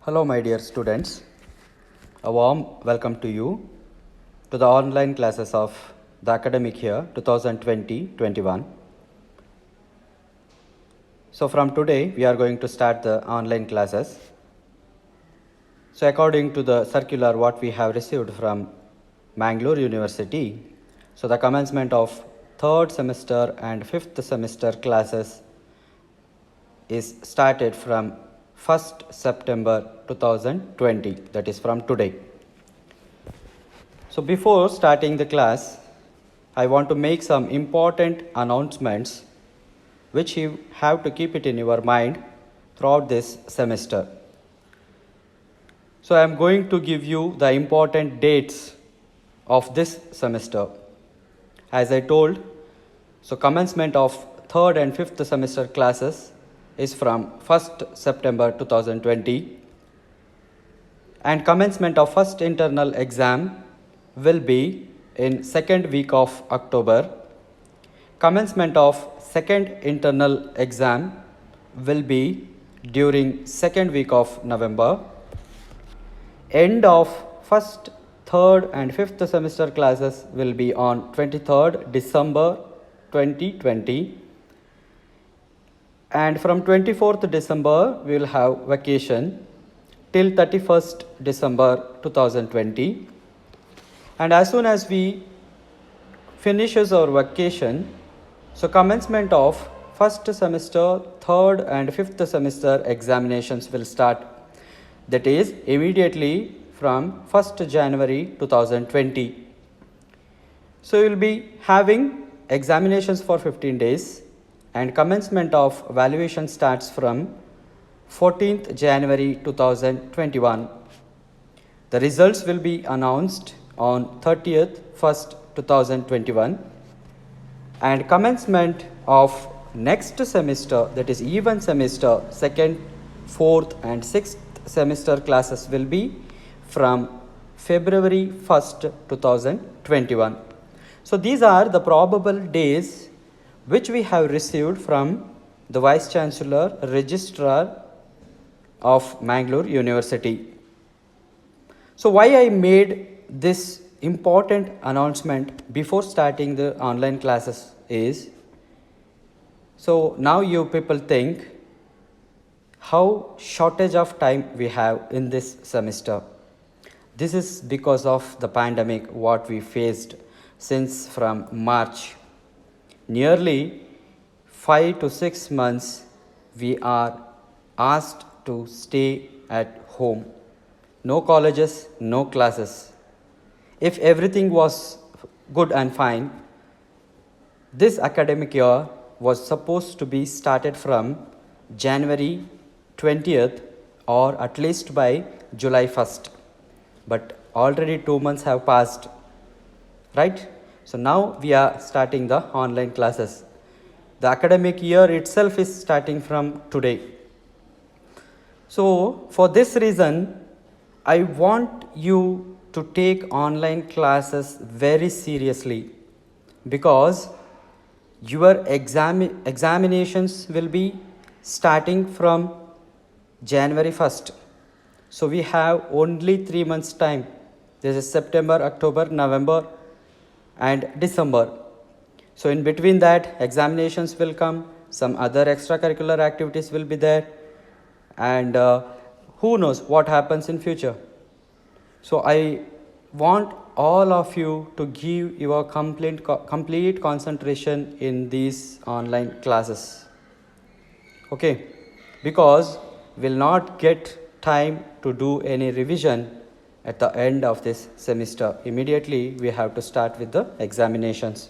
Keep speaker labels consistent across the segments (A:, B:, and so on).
A: Hello, my dear students. A warm welcome to you to the online classes of the academic year 2020-21. So, from today, we are going to start the online classes. So, according to the circular what we have received from Mangalore University, so the commencement of third semester and fifth semester classes is started from 1st September 2020, that is from today. So before starting the class, I want to make some important announcements which you have to keep it in your mind throughout this semester. So I am going to give you the important dates of this semester. As I told, so commencement of third and fifth semester classes is from 1st September 2020, and commencement of first internal exam will be in second week of October. Commencement of second internal exam will be during second week of November. End of first, third and fifth semester classes will be on 23rd December 2020. And from 24th December, we will have vacation till 31st December 2020. And as soon as we finishes our vacation, so commencement of first semester, third and fifth semester examinations will start. That is immediately from 1st January 2020. So you will be having examinations for 15 days. And commencement of valuation starts from 14th January 2021. The results will be announced on 30th 1st 2021, and commencement of next semester, that is even semester, second, fourth and sixth semester classes will be from February 1st 2021. So these are the probable days which we have received from the Vice Chancellor, Registrar of Mangalore University. So why I made this important announcement before starting the online classes is, so now you people think how shortage of time we have in this semester. This is because of the pandemic what we faced since from March. Nearly 5 to 6 months we are asked to stay at home. No colleges, no classes. If everything was good and fine, this academic year was supposed to be started from January 20th or at least by July 1st. But already 2 months have passed, right? So now we are starting the online classes. The academic year itself is starting from today. So for this reason, I want you to take online classes very seriously, because your examinations will be starting from January 1st. So we have only 3 months time. This is September, October, November and December. So in between that, examinations will come, some other extracurricular activities will be there, and who knows what happens in future. So I want all of you to give your complete concentration in these online classes, okay, because we'll not get time to do any revision at the end of this semester. Immediately we have to start with the examinations.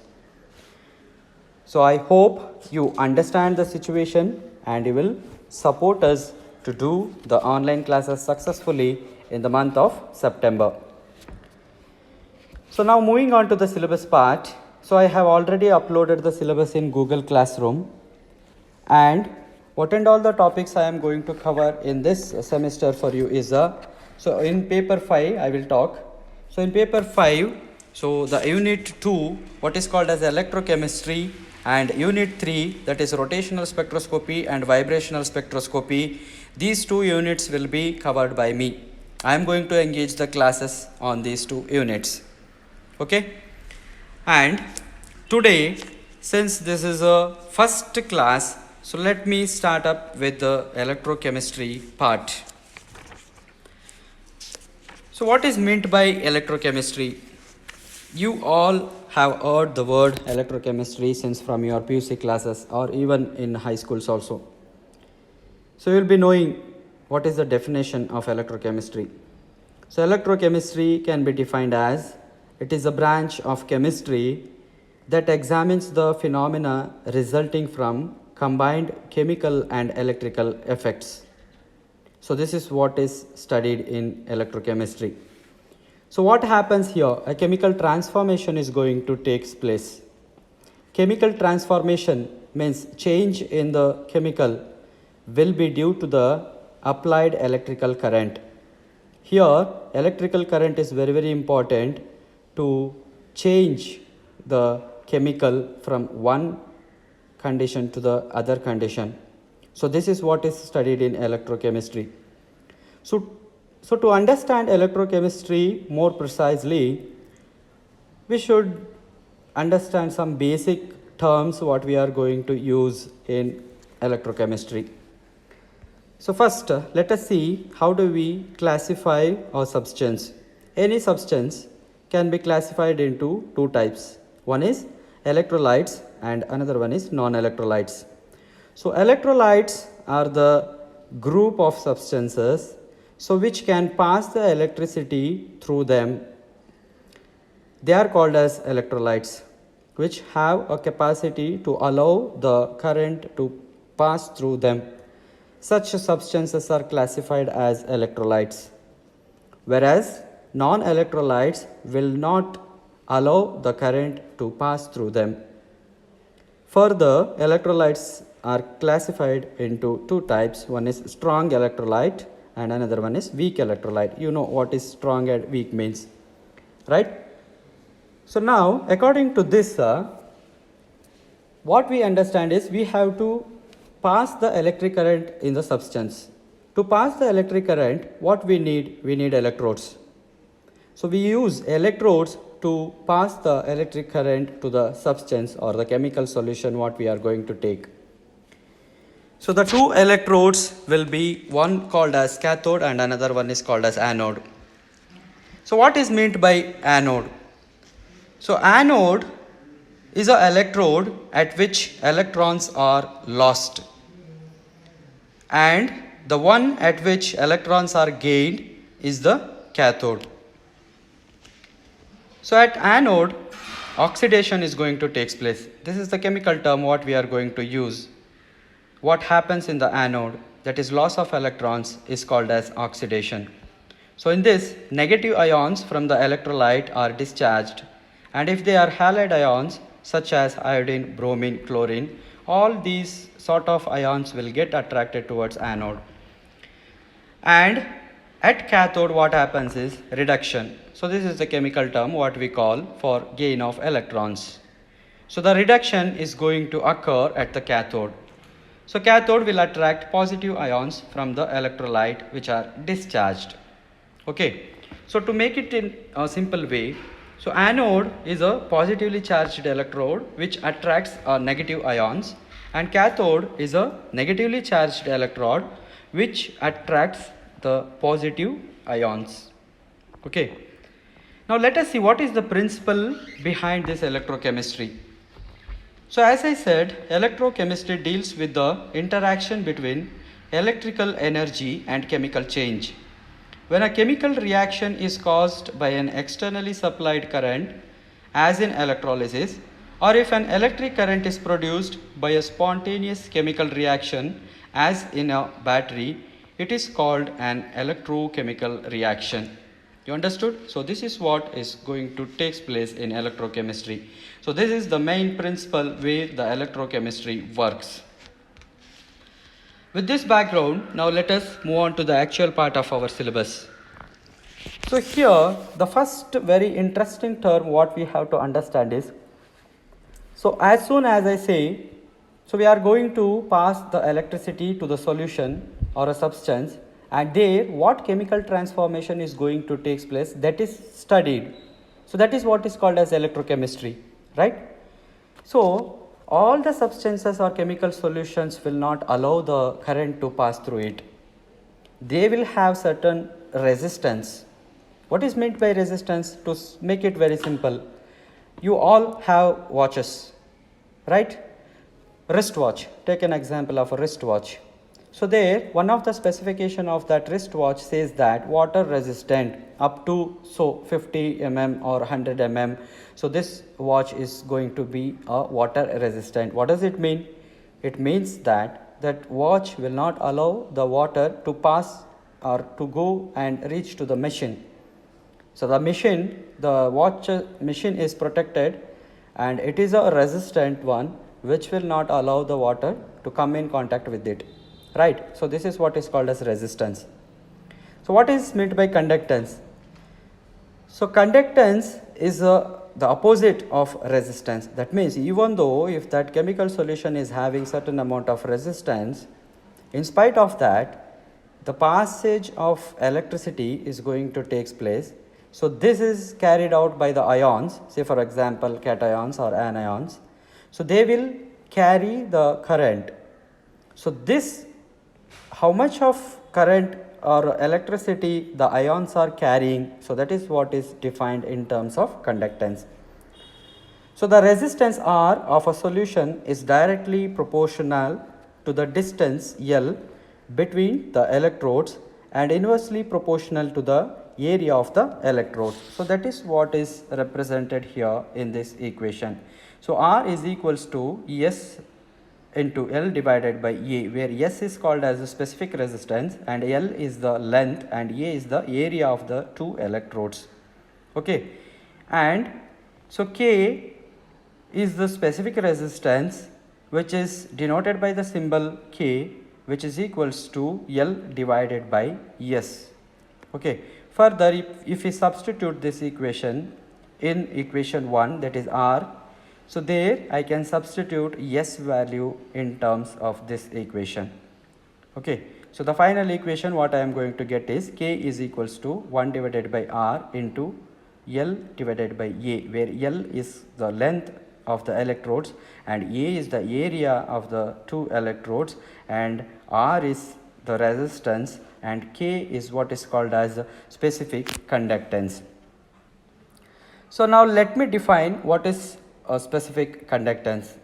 A: So I hope you understand the situation and you will support us to do the online classes successfully in the month of September. So now moving on to the syllabus part. So I have already uploaded the syllabus in Google Classroom, and what and all the topics I am going to cover in this semester for you is so in paper 5 I will talk. So in paper 5, so the unit 2, what is called as electrochemistry, and unit 3, that is rotational spectroscopy and vibrational spectroscopy, These 2 units will be covered by me. I am going to engage the classes on these 2 units. Okay? And today, since this is a first class, so let me start up with the electrochemistry part. So what is meant by electrochemistry? You all have heard the word electrochemistry since from your PUC classes or even in high schools also. So you will be knowing what is the definition of electrochemistry. So electrochemistry can be defined as it is a branch of chemistry that examines the phenomena resulting from combined chemical and electrical effects. So this is what is studied in electrochemistry. So what happens here? A chemical transformation is going to take place. Chemical transformation means change in the chemical will be due to the applied electrical current. Here electrical current is very important to change the chemical from one condition to the other condition. So this is what is studied in electrochemistry. So to understand electrochemistry more precisely, we should understand some basic terms what we are going to use in electrochemistry. So first, let us see how do we classify a substance. Any substance can be classified into 2 types. One is electrolytes and another one is non-electrolytes. So electrolytes are the group of substances which can pass the electricity through them. They are called as electrolytes, which have a capacity to allow the current to pass through them. Such substances are classified as electrolytes, whereas non-electrolytes will not allow the current to pass through them. Further, electrolytes are classified into 2 types. One is strong electrolyte and another one is weak electrolyte. You know what is strong and weak means, right? So now, according to this, what we understand is we have to pass the electric current in the substance. To pass the electric current, what we need? We need electrodes. So we use electrodes to pass the electric current to the substance or the chemical solution what we are going to take. So the 2 electrodes will be one called as cathode and another one is called as anode. So what is meant by anode? So anode is an electrode at which electrons are lost, and the one at which electrons are gained is the cathode. So at anode, oxidation is going to take place. This is the chemical term what we are going to use. What happens in the anode, that is loss of electrons, is called as oxidation. So in this, negative ions from the electrolyte are discharged, and if they are halide ions such as iodine, bromine, chlorine, all these sort of ions will get attracted towards anode. And at cathode what happens is reduction. So this is the chemical term what we call for gain of electrons. So the reduction is going to occur at the cathode. So cathode will attract positive ions from the electrolyte which are discharged. Okay. So to make it in a simple way, so anode is a positively charged electrode which attracts negative ions, and cathode is a negatively charged electrode which attracts the positive ions. Okay. Now let us see what is the principle behind this electrochemistry. So as I said, electrochemistry deals with the interaction between electrical energy and chemical change. When a chemical reaction is caused by an externally supplied current, as in electrolysis, or if an electric current is produced by a spontaneous chemical reaction, as in a battery, it is called an electrochemical reaction. You understood? So this is what is going to take place in electrochemistry. So this is the main principle where the electrochemistry works. With this background, now let us move on to the actual part of our syllabus. So here, the first very interesting term what we have to understand is, so as soon as I say, so we are going to pass the electricity to the solution, or a substance, and there what chemical transformation is going to take place, that is studied. So that is what is called as electrochemistry, right? So all the substances or chemical solutions will not allow the current to pass through it. They will have certain resistance. What is meant by resistance? To make it very simple, you all have watches, right? Wristwatch. Take an example of a wristwatch. So there one of the specification of that wristwatch says that water resistant up to 50 mm or 100 mm. So this watch is going to be a water resistant. What does it mean? It means that watch will not allow the water to pass or to go and reach to the machine. So the watch machine is protected, and it is a resistant one which will not allow the water to come in contact with it, right? So this is what is called as resistance. So what is meant by conductance? So conductance is the opposite of resistance. That means even though if that chemical solution is having certain amount of resistance, in spite of that, the passage of electricity is going to take place. So this is carried out by the ions, say for example cations or anions. So they will carry the current. So this, how much of current or electricity the ions are carrying, so that is what is defined in terms of conductance. So the resistance R of a solution is directly proportional to the distance L between the electrodes and inversely proportional to the area of the electrodes. So that is what is represented here in this equation. So R is equals to S into L divided by A, where S is called as the specific resistance and L is the length and A is the area of the two electrodes. Okay, and so K is the specific resistance, which is denoted by the symbol K, which is equals to L divided by S. Okay. Further, if we substitute this equation in equation 1, that is R, so there I can substitute S value in terms of this equation. Okay. So the final equation what I am going to get is K is equals to 1 divided by R into L divided by A, where L is the length of the electrodes and A is the area of the two electrodes and R is the resistance and K is what is called as specific conductance. So now let me define what is a specific conductance.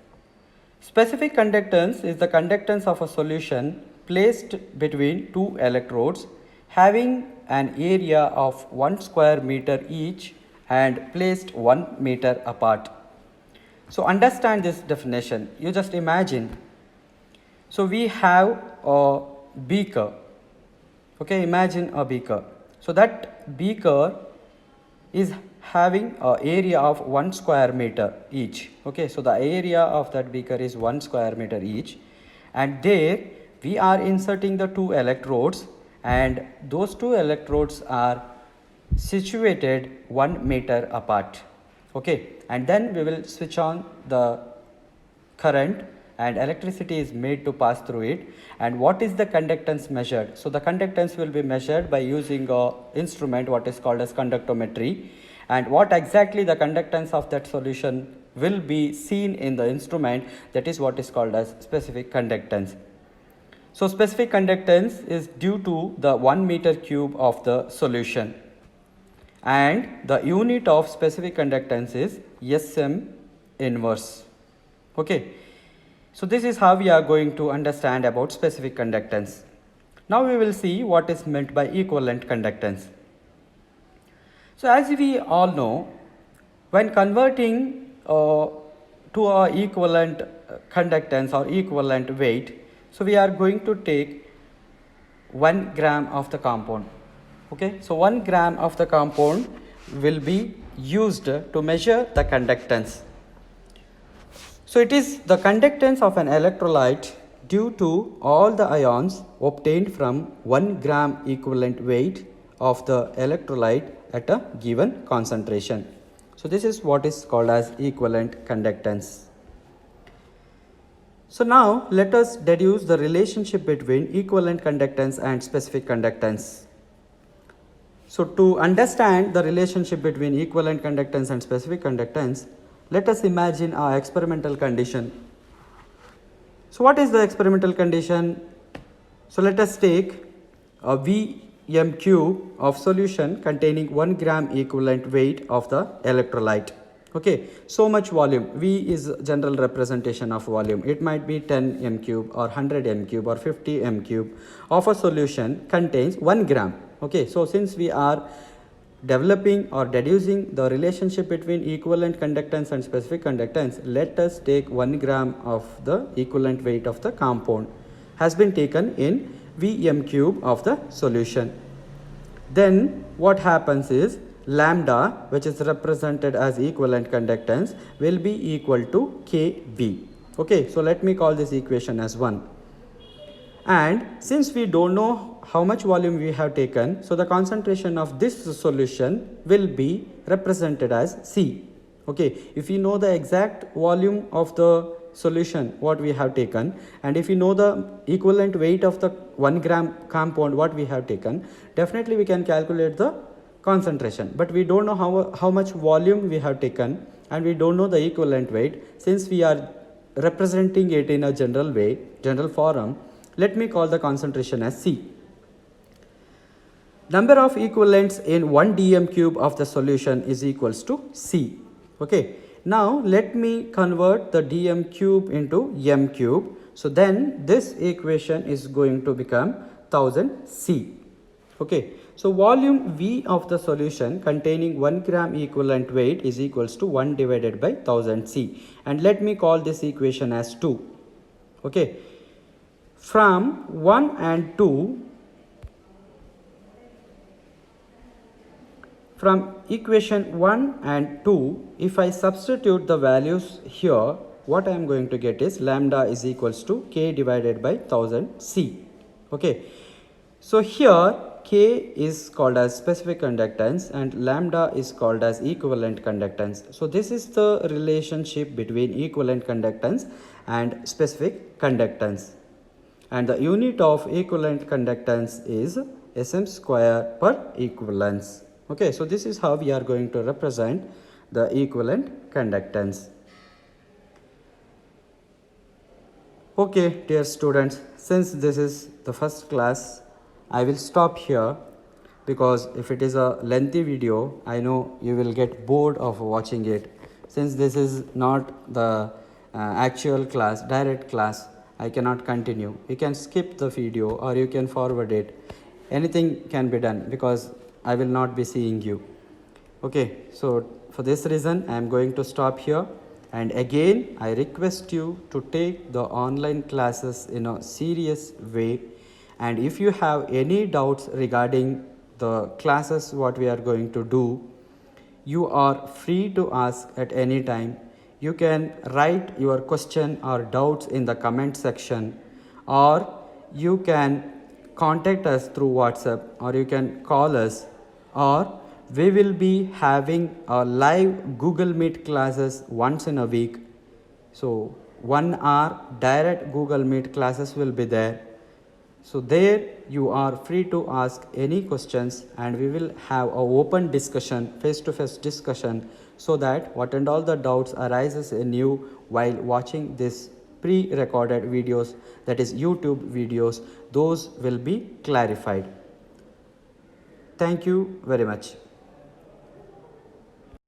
A: Specific conductance is the conductance of a solution placed between two electrodes having an area of 1 square meter each and placed 1 meter apart. So understand this definition. You just imagine. So we have a beaker. Okay, imagine a beaker. So that beaker is having an area of 1 square meter each. Okay, so the area of that beaker is 1 square meter each, and there we are inserting the two electrodes, and those two electrodes are situated 1 meter apart. Okay, and then we will switch on the current and electricity is made to pass through it. And what is the conductance measured? So the conductance will be measured by using a instrument what is called as conductometry, and what exactly the conductance of that solution will be seen in the instrument, that is what is called as specific conductance. So specific conductance is due to the 1 meter cube of the solution, and the unit of specific conductance is SM inverse. Okay. So this is how we are going to understand about specific conductance. Now we will see what is meant by equivalent conductance. So as we all know, when converting to a equivalent conductance or equivalent weight, so we are going to take 1 gram of the compound. Okay, so 1 gram of the compound will be used to measure the conductance. So it is the conductance of an electrolyte due to all the ions obtained from 1 gram equivalent weight of the electrolyte at a given concentration. So this is what is called as equivalent conductance. So now let us deduce the relationship between equivalent conductance and specific conductance. So to understand the relationship between equivalent conductance and specific conductance, let us imagine our experimental condition. So what is the experimental condition? So let us take a Vm cube of solution containing 1 gram equivalent weight of the electrolyte. Okay, so much volume. V is general representation of volume. It might be 10 m cube or 100 m cube or 50 m cube of a solution contains 1 gram. Okay, so since we are developing or deducing the relationship between equivalent conductance and specific conductance, let us take 1 gram of the equivalent weight of the compound has been taken in Vm cube of the solution. Then what happens is lambda, which is represented as equivalent conductance, will be equal to Kv. Okay, so let me call this equation as 1. And since we don't know how much volume we have taken, so the concentration of this solution will be represented as C. Okay, if you know the exact volume of the solution what we have taken, and if you know the equivalent weight of the 1 gram compound what we have taken, definitely we can calculate the concentration. But we don't know how much volume we have taken, and we don't know the equivalent weight. Since we are representing it in a general way, general form, let me call the concentration as C. Number of equivalents in 1 dm cube of the solution is equals to C. Okay, now let me convert the dm cube into m cube. So then this equation is going to become 1000 C. Okay, so volume V of the solution containing 1 gram equivalent weight is equals to 1 divided by 1000 C, and let me call this equation as 2. Okay, from 1 and 2, from equation 1 and 2, if I substitute the values here, what I am going to get is lambda is equals to K divided by 1000 C. Okay, so here K is called as specific conductance and lambda is called as equivalent conductance. So this is the relationship between equivalent conductance and specific conductance. And the unit of equivalent conductance is Sm square per equivalence. Okay, so this is how we are going to represent the equivalent conductance. Okay, dear students, since this is the first class, I will stop here, because if it is a lengthy video, I know you will get bored of watching it. Since this is not the actual class, direct class, I cannot continue. You can skip the video or you can forward it. Anything can be done, because I will not be seeing you. Okay, so for this reason I am going to stop here, and again I request you to take the online classes in a serious way. And if you have any doubts regarding the classes what we are going to do, you are free to ask at any time. You can write your question or doubts in the comment section, or you can contact us through WhatsApp, or you can call us, or we will be having a live Google Meet classes once in a week. So 1 hour direct Google Meet classes will be there. So there you are free to ask any questions, and we will have a open discussion, face-to-face discussion, so that what and all the doubts arises in you while watching this pre-recorded videos, that is YouTube videos, those will be clarified. Thank you very much.